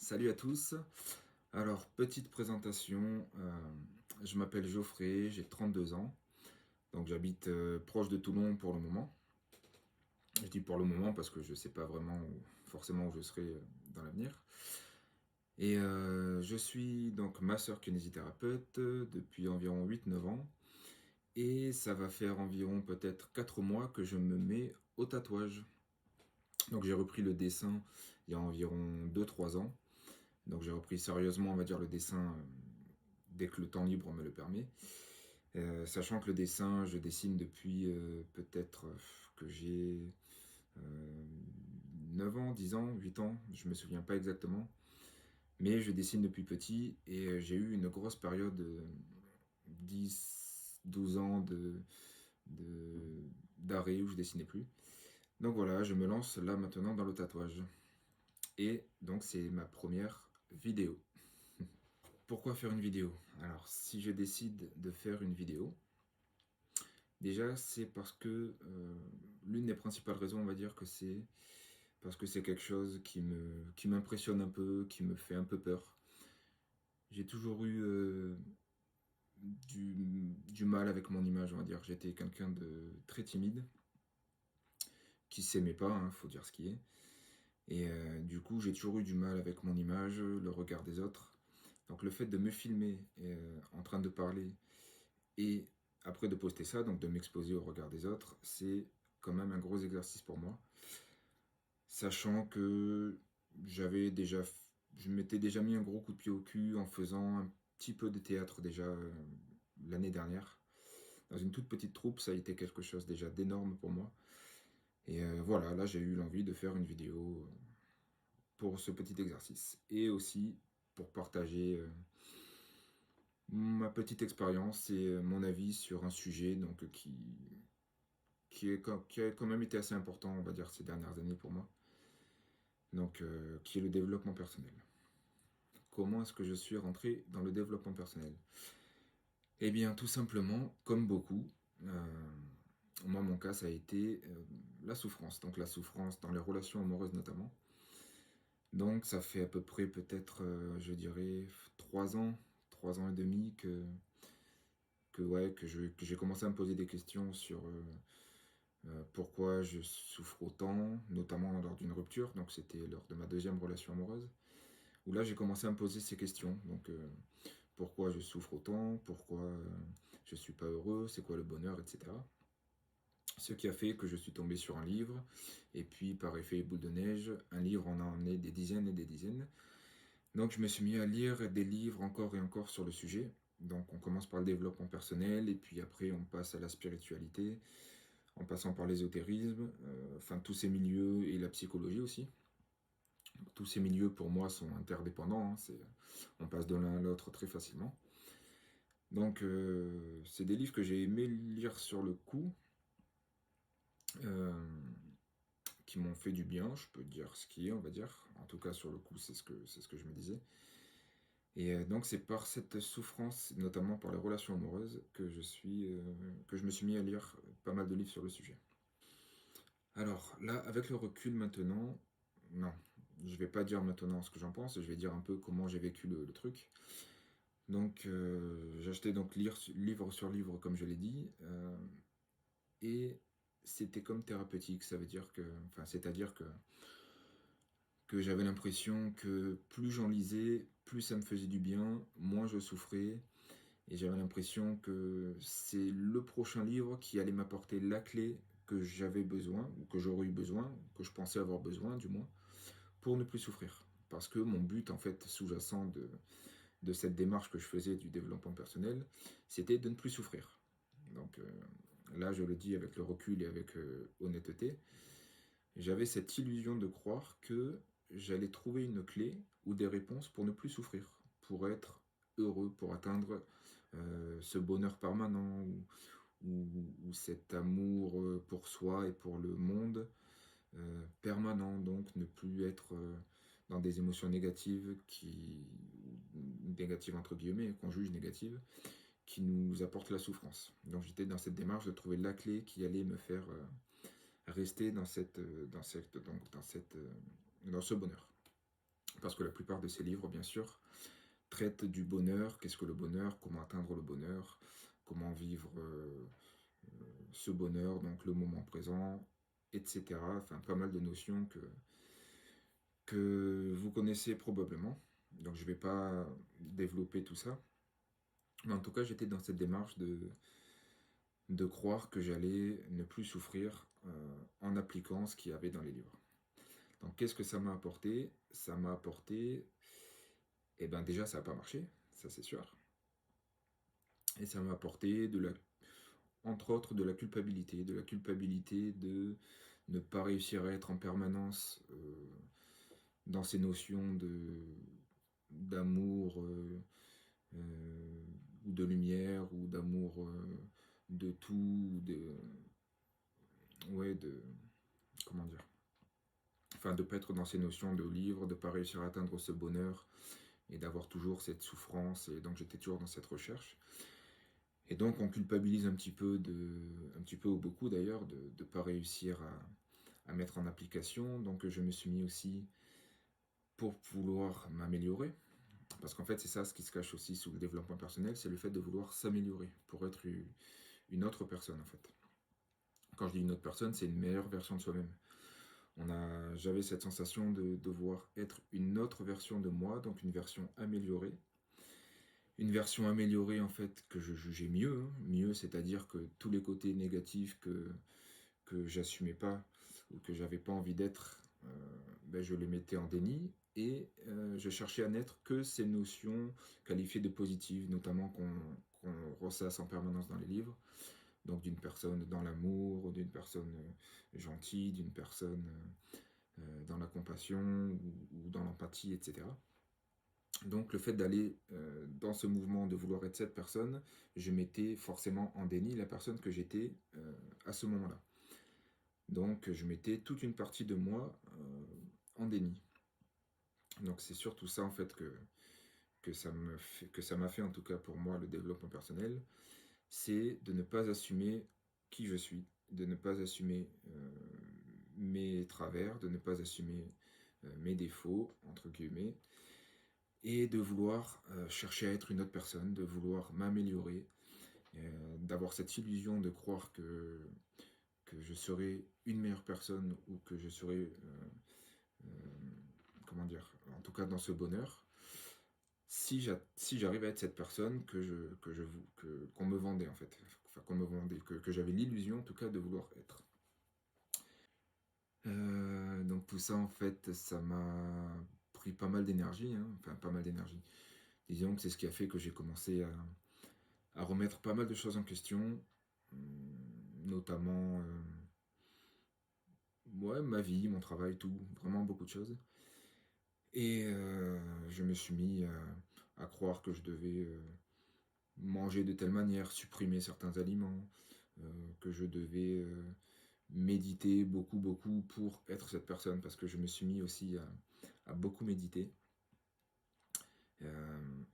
Salut à tous. Alors, petite présentation, je m'appelle Geoffrey, j'ai 32 ans, donc j'habite proche de Toulon pour le moment. Je dis pour le moment parce que je ne sais pas vraiment forcément où je serai dans l'avenir. Et je suis donc masseur kinésithérapeute depuis environ 8 9 ans. Et ça va faire environ peut-être 4 mois que je me mets au tatouage. Donc j'ai repris le dessin il y a environ 2 3 ans. Donc j'ai repris sérieusement, on va dire, le dessin dès que le temps libre me le permet. Sachant que le dessin, je dessine depuis peut-être que j'ai euh, 9 ans, 10 ans, 8 ans, je ne me souviens pas exactement. Mais je dessine depuis petit et j'ai eu une grosse période, 10, 12 ans d'arrêt où je dessinais plus. Donc voilà, je me lance là maintenant dans le tatouage. Et donc c'est ma première vidéo. Pourquoi faire une vidéo? Alors, si je décide de faire une vidéo, déjà, c'est parce que l'une des principales raisons, on va dire que c'est parce que c'est quelque chose qui m'impressionne un peu, qui me fait un peu peur. J'ai toujours eu du mal avec mon image, on va dire. J'étais quelqu'un de très timide, qui s'aimait pas, hein, faut dire ce qui est. Et du coup, j'ai toujours eu du mal avec mon image, le regard des autres. Donc le fait de me filmer en train de parler et après de poster ça, donc de m'exposer au regard des autres, c'est quand même un gros exercice pour moi. Sachant que j'avais déjà, je m'étais déjà mis un gros coup de pied au cul en faisant un petit peu de théâtre déjà l'année dernière. Dans une toute petite troupe, ça a été quelque chose déjà d'énorme pour moi. Et voilà, là j'ai eu l'envie de faire une vidéo pour ce petit exercice. Et aussi pour partager ma petite expérience et mon avis sur un sujet donc, qui a quand même été assez important, on va dire, ces dernières années pour moi. Donc, qui est le développement personnel. Comment est-ce que je suis rentré dans le développement personnel? Eh bien, tout simplement, comme beaucoup, moi, mon cas, ça a été la souffrance. Donc, la souffrance dans les relations amoureuses notamment. Donc, ça fait à peu près peut-être, je dirais, 3 ans, 3 ans et demi que j'ai commencé à me poser des questions sur pourquoi je souffre autant, notamment lors d'une rupture. Donc, c'était lors de ma deuxième relation amoureuse, où là, j'ai commencé à me poser ces questions. Donc, pourquoi je souffre autant, pourquoi je ne suis pas heureux, c'est quoi le bonheur, etc. Ce qui a fait que je suis tombé sur un livre, et puis par effet boule de neige, un livre en a emmené des dizaines et des dizaines. Donc je me suis mis à lire des livres encore et encore sur le sujet. Donc on commence par le développement personnel, et puis après on passe à la spiritualité, en passant par l'ésotérisme, enfin tous ces milieux et la psychologie aussi. Tous ces milieux pour moi sont interdépendants, hein, on passe de l'un à l'autre très facilement. Donc, c'est des livres que j'ai aimé lire sur le coup, euh, qui m'ont fait du bien, je peux dire ce qui est, on va dire. En tout cas, sur le coup, c'est ce que je me disais. Et donc, c'est par cette souffrance, notamment par les relations amoureuses, que je me suis mis à lire pas mal de livres sur le sujet. Alors, là, avec le recul maintenant, non, je vais pas dire maintenant ce que j'en pense, je vais dire un peu comment j'ai vécu le truc. Donc, j'ai acheté donc livre sur livre, comme je l'ai dit, et c'était comme thérapeutique, ça veut dire que, enfin, c'est-à-dire que j'avais l'impression que plus j'en lisais, plus ça me faisait du bien, moins je souffrais, et j'avais l'impression que c'est le prochain livre qui allait m'apporter la clé que j'avais besoin, ou que j'aurais eu besoin, que je pensais avoir besoin du moins, pour ne plus souffrir. Parce que mon but, en fait, sous-jacent de cette démarche que je faisais du développement personnel, c'était de ne plus souffrir. Donc là, je le dis avec le recul et avec honnêteté, j'avais cette illusion de croire que j'allais trouver une clé ou des réponses pour ne plus souffrir, pour être heureux, pour atteindre ce bonheur permanent ou cet amour pour soi et pour le monde permanent, donc ne plus être dans des émotions négatives entre guillemets, qu'on juge négatives, qui nous apportent la souffrance. Donc j'étais dans cette démarche de trouver la clé qui allait me faire rester dans ce bonheur. parce que la plupart de ces livres, bien sûr, traitent du bonheur. Qu'est-ce que le bonheur? Comment atteindre le bonheur? Comment vivre ce bonheur, donc le moment présent, etc. Enfin, pas mal de notions que vous connaissez probablement. Donc je ne vais pas développer tout ça. Mais en tout cas, j'étais dans cette démarche de croire que j'allais ne plus souffrir en appliquant ce qu'il y avait dans les livres. Donc qu'est-ce que ça m'a apporté? Ça m'a apporté, eh bien déjà ça n'a pas marché, ça c'est sûr. Et ça m'a apporté entre autres de la culpabilité de ne pas réussir à être en permanence dans ces notions d'amour ou de lumière ou d'amour de tout, ouais, comment dire, enfin de pas être dans ces notions de livre, de pas réussir à atteindre ce bonheur et d'avoir toujours cette souffrance, et donc j'étais toujours dans cette recherche. Et donc on culpabilise un petit peu ou beaucoup d'ailleurs, de ne pas réussir à mettre en application. Donc je me suis mis aussi pour vouloir m'améliorer, parce qu'en fait c'est ça ce qui se cache aussi sous le développement personnel, c'est le fait de vouloir s'améliorer pour être une autre personne en fait. Quand je dis une autre personne, c'est une meilleure version de soi-même. J'avais cette sensation de devoir être une autre version de moi, donc une version améliorée. Une version améliorée en fait que je jugeais mieux, hein. Mieux, c'est-à-dire que tous les côtés négatifs que j'assumais pas ou que j'avais pas envie d'être, ben, je les mettais en déni, et je cherchais à n'être que ces notions qualifiées de positives, notamment qu'on ressasse en permanence dans les livres. Donc d'une personne dans l'amour, d'une personne gentille, d'une personne dans la compassion ou dans l'empathie, etc. Donc le fait d'aller dans ce mouvement de vouloir être cette personne, je mettais forcément en déni la personne que j'étais à ce moment-là. Donc je mettais toute une partie de moi en déni. Donc c'est surtout ça en fait que ça m'a fait, en tout cas pour moi, le développement personnel, c'est de ne pas assumer qui je suis, de ne pas assumer mes travers, de ne pas assumer mes défauts, entre guillemets, et de vouloir chercher à être une autre personne, de vouloir m'améliorer, d'avoir cette illusion de croire que je serai une meilleure personne ou que je serai, euh, comment dire, en tout cas dans ce bonheur, si j'arrive à être cette personne qu'on me vendait en fait, enfin qu'on me vendait, que j'avais l'illusion en tout cas de vouloir être. Donc tout ça en fait, ça m'a pris pas mal d'énergie, hein, enfin pas mal d'énergie. Disons que c'est ce qui a fait que j'ai commencé à remettre pas mal de choses en question, notamment ouais, ma vie, mon travail, tout, vraiment beaucoup de choses. Et je me suis mis à croire que je devais manger de telle manière, supprimer certains aliments, que je devais méditer beaucoup, beaucoup pour être cette personne, parce que je me suis mis aussi à beaucoup méditer.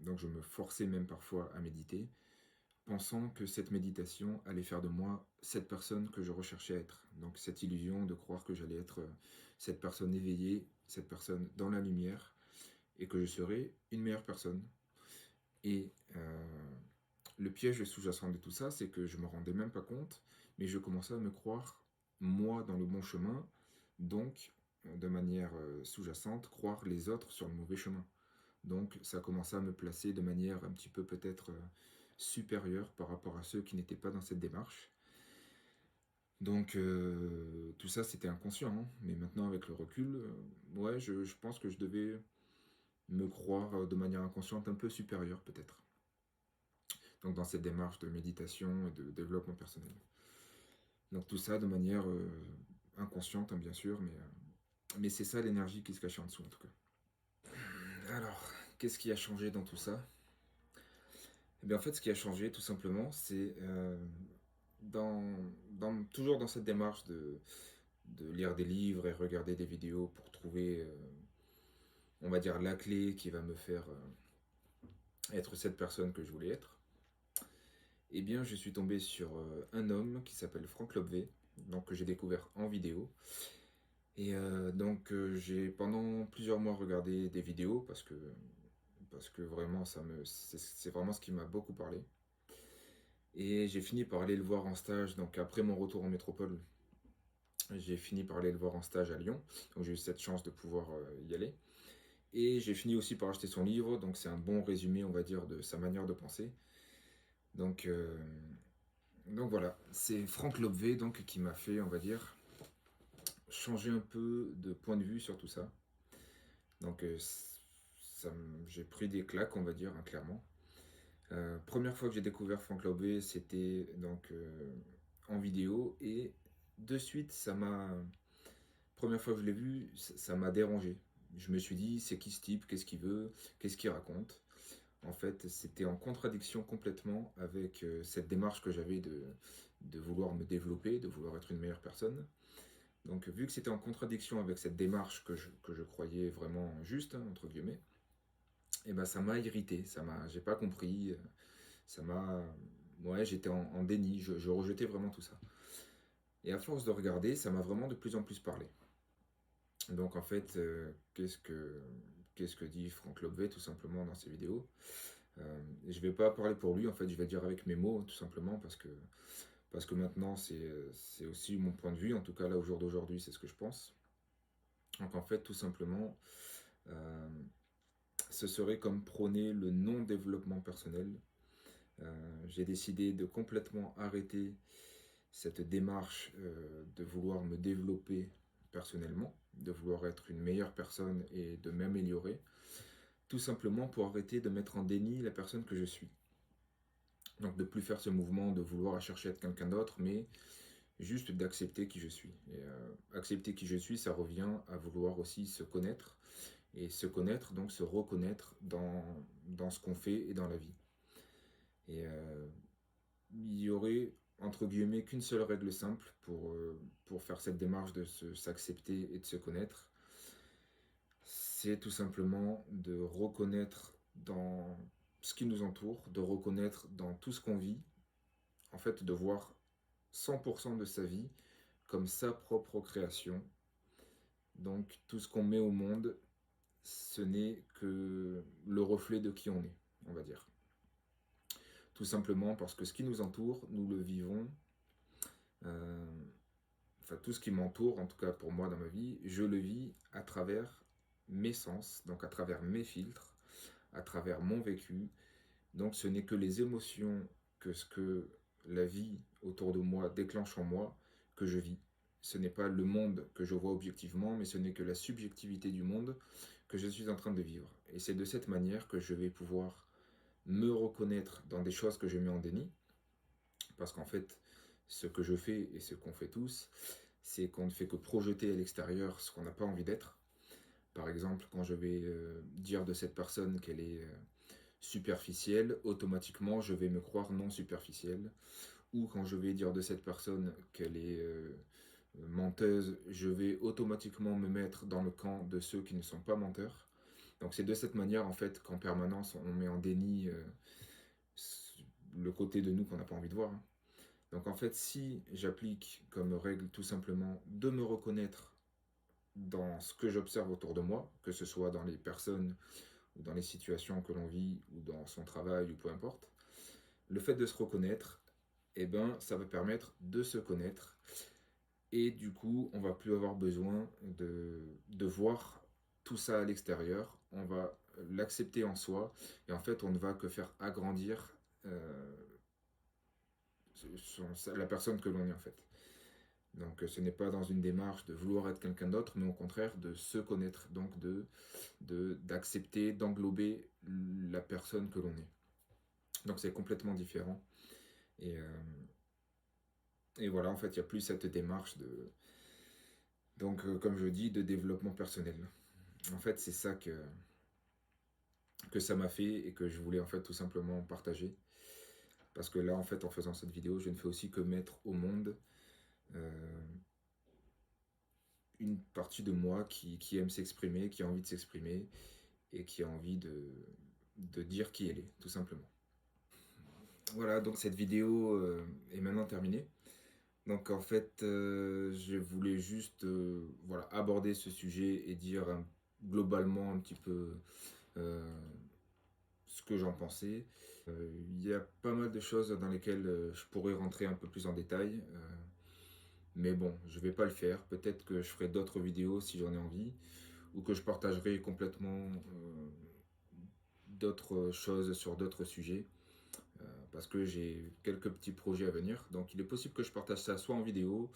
Donc je me forçais même parfois à méditer, pensant que cette méditation allait faire de moi cette personne que je recherchais à être. Donc cette illusion de croire que j'allais être cette personne éveillée, cette personne dans la lumière, et que je serais une meilleure personne. Et le piège sous-jacent de tout ça, c'est que je ne me rendais même pas compte, mais je commençais à me croire, moi, dans le bon chemin, donc, de manière sous-jacente, croire les autres sur le mauvais chemin. Donc, ça commençait à me placer de manière un petit peu peut-être supérieure par rapport à ceux qui n'étaient pas dans cette démarche. Donc, tout ça, c'était inconscient, hein. Mais maintenant, avec le recul, ouais, je pense que je devais me croire de manière inconsciente un peu supérieure, peut-être. Donc dans cette démarche de méditation et de développement personnel. Donc tout ça de manière inconsciente, hein, bien sûr, mais c'est ça l'énergie qui se cache en dessous en tout cas. Alors, qu'est-ce qui a changé dans tout ça? Eh bien en fait, ce qui a changé tout simplement, c'est toujours dans cette démarche de lire des livres et regarder des vidéos pour trouver, on va dire, la clé qui va me faire être cette personne que je voulais être. Eh bien, je suis tombé sur un homme qui s'appelle Frank Lobvé, donc que j'ai découvert en vidéo. Et donc j'ai pendant plusieurs mois regardé des vidéos parce que vraiment c'est vraiment ce qui m'a beaucoup parlé. Et j'ai fini par aller le voir en stage. Donc après mon retour en métropole, j'ai fini par aller le voir en stage à Lyon. Donc j'ai eu cette chance de pouvoir y aller. Et j'ai fini aussi par acheter son livre. Donc c'est un bon résumé, on va dire, de sa manière de penser. Donc, euh, donc voilà, c'est Franck Lobvé donc, qui m'a fait, on va dire, changer un peu de point de vue sur tout ça. Donc j'ai pris des claques, on va dire, hein, clairement. Première fois que j'ai découvert Franck Lobé, c'était donc en vidéo et de suite, première fois que je l'ai vu, ça m'a dérangé. Je me suis dit, c'est qui ce type, qu'est-ce qu'il veut, qu'est-ce qu'il raconte. En fait, c'était en contradiction complètement avec cette démarche que j'avais de vouloir me développer, de vouloir être une meilleure personne. Donc, vu que c'était en contradiction avec cette démarche que je croyais vraiment juste, hein, entre guillemets, et ben ça m'a irrité, j'ai pas compris, ça m'a, ouais, j'étais en déni, je rejetais vraiment tout ça. Et à force de regarder, ça m'a vraiment de plus en plus parlé. Donc en fait, qu'est-ce que dit Franck Lobvé tout simplement dans ses vidéos? Je vais pas parler pour lui, en fait, je vais le dire avec mes mots, tout simplement, parce que maintenant, c'est aussi mon point de vue, en tout cas là, au jour d'aujourd'hui, c'est ce que je pense. Donc en fait, tout simplement, euh, ce serait comme prôner le non-développement personnel. J'ai décidé de complètement arrêter cette démarche de vouloir me développer personnellement, de vouloir être une meilleure personne et de m'améliorer, tout simplement pour arrêter de mettre en déni la personne que je suis. Donc de plus faire ce mouvement de vouloir chercher à être quelqu'un d'autre, mais juste d'accepter qui je suis. Et accepter qui je suis, ça revient à vouloir aussi se connaître, et se connaître, donc se reconnaître dans ce qu'on fait et dans la vie. Et il y aurait, entre guillemets, qu'une seule règle simple pour faire cette démarche de s'accepter et de se connaître. C'est tout simplement de reconnaître dans ce qui nous entoure, de reconnaître dans tout ce qu'on vit, en fait, de voir 100% de sa vie comme sa propre création. Donc tout ce qu'on met au monde, ce n'est que le reflet de qui on est, on va dire. Tout simplement parce que ce qui nous entoure, nous le vivons. euh, enfin, tout ce qui m'entoure, en tout cas pour moi dans ma vie, je le vis à travers mes sens, donc à travers mes filtres, à travers mon vécu. Donc ce n'est que les émotions que ce que la vie autour de moi déclenche en moi que je vis. Ce n'est pas le monde que je vois objectivement, mais ce n'est que la subjectivité du monde que je suis en train de vivre. Et c'est de cette manière que je vais pouvoir me reconnaître dans des choses que je mets en déni, parce qu'en fait, ce que je fais et ce qu'on fait tous, c'est qu'on ne fait que projeter à l'extérieur ce qu'on n'a pas envie d'être. Par exemple, quand je vais dire de cette personne qu'elle est superficielle, automatiquement je vais me croire non superficielle. Ou quand je vais dire de cette personne qu'elle est menteuse, je vais automatiquement me mettre dans le camp de ceux qui ne sont pas menteurs. Donc c'est de cette manière en fait qu'en permanence on met en déni le côté de nous qu'on n'a pas envie de voir, hein. Donc en fait si j'applique comme règle tout simplement de me reconnaître dans ce que j'observe autour de moi, que ce soit dans les personnes ou dans les situations que l'on vit ou dans son travail ou peu importe, le fait de se reconnaître, eh ben, ça va permettre de se connaître. Et du coup, on va plus avoir besoin de voir tout ça à l'extérieur. On va l'accepter en soi. Et en fait, on ne va que faire agrandir la personne que l'on est en fait. Donc ce n'est pas dans une démarche de vouloir être quelqu'un d'autre, mais au contraire de se connaître, donc d'accepter, d'englober la personne que l'on est. Donc c'est complètement différent. Et, euh, et voilà, en fait, il n'y a plus cette démarche comme je dis, de développement personnel. En fait, c'est ça que ça m'a fait et que je voulais en fait tout simplement partager. Parce que là, en fait, en faisant cette vidéo, je ne fais aussi que mettre au monde euh, une partie de moi qui aime s'exprimer, qui a envie de s'exprimer et qui a envie de dire qui elle est, tout simplement. Voilà, donc cette vidéo est maintenant terminée. Donc en fait, je voulais juste, voilà, aborder ce sujet et dire globalement un petit peu euh, ce que j'en pensais. Il y a pas mal de choses dans lesquelles je pourrais rentrer un peu plus en détail, mais bon, je vais pas le faire. Peut-être que je ferai d'autres vidéos si j'en ai envie, ou que je partagerai complètement d'autres choses sur d'autres sujets, parce que j'ai quelques petits projets à venir. Donc il est possible que je partage ça soit en vidéo,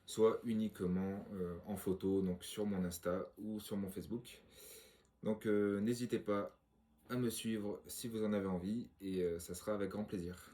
soit uniquement en photo, donc sur mon Insta ou sur mon Facebook. Donc n'hésitez pas à me suivre si vous en avez envie et ça sera avec grand plaisir.